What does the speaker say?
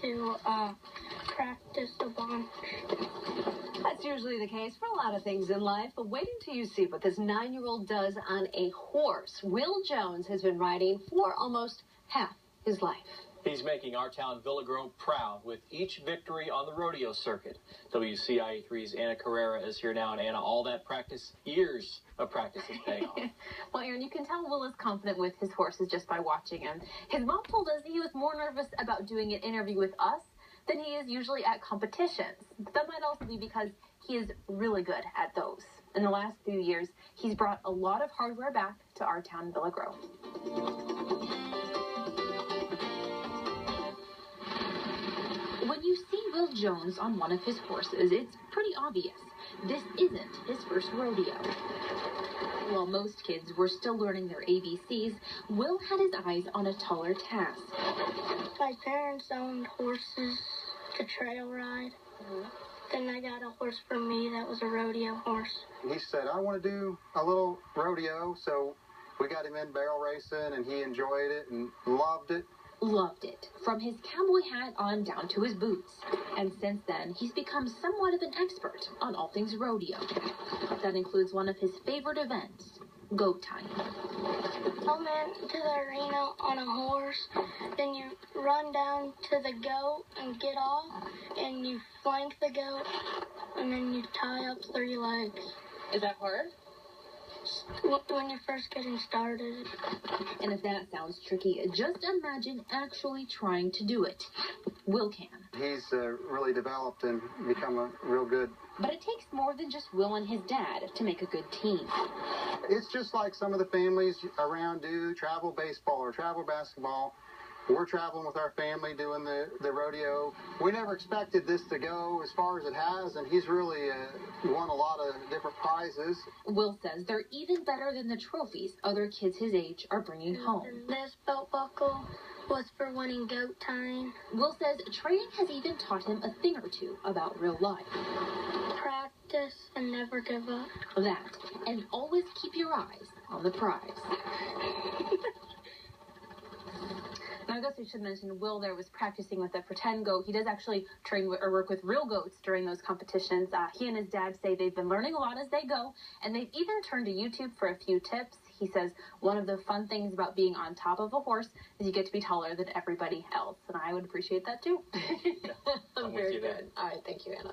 to practice a bunch. That's usually the case for a lot of things in life, but wait until you see what this 9-year-old does on a horse. Will Jones has been riding for almost half his life. He's making our town, Villa Grove, proud with each victory on the rodeo circuit. WCIA 3's Anna Carrera is here now, and Anna, all that practice, years of practice is paying off. Well, Aaron, you can tell Will is confident with his horses just by watching him. His mom told us he was more nervous about doing an interview with us than he is usually at competitions. That might also be because he is really good at those. In the last few years, he's brought a lot of hardware back to our town, Villa Grove. When you see Will Jones on one of his horses, it's pretty obvious. This isn't his first rodeo. While most kids were still learning their ABCs, Will had his eyes on a taller task. My parents owned horses to trail ride. Then I got a horse for me that was a rodeo horse. He said, I want to do a little rodeo, so we got him in barrel racing, and he enjoyed it and loved it. Loved it, from his cowboy hat on down to his boots. And since then, he's become somewhat of an expert on all things rodeo. That includes one of his favorite events, goat tying. Come into the arena on a horse, then you run down to the goat and get off, and you flank the goat, and then you tie up 3 legs. Is that hard? When you're first getting started. And if that sounds tricky, just imagine actually trying to do it. Will can. He's really developed and become a real good. But it takes more than just Will and his dad to make a good team. It's just like some of the families around do, travel baseball or travel basketball. We're traveling with our family doing the rodeo. We never expected this to go as far as it has, and he's really won a lot of different prizes. Will says they're even better than the trophies other kids his age are bringing home. This belt buckle was for winning goat tying. Will says training has even taught him a thing or two about real life. Practice and never give up. That, and always keep your eyes on the prize. Now, I guess we should mention Will there was practicing with a pretend goat. He does actually train or work with real goats during those competitions. He and his dad say they've been learning a lot as they go, and they've even turned to YouTube for a few tips. He says one of the fun things about being on top of a horse is you get to be taller than everybody else, and I would appreciate that too. I'm Very with you there. good. All right, thank you, Anna.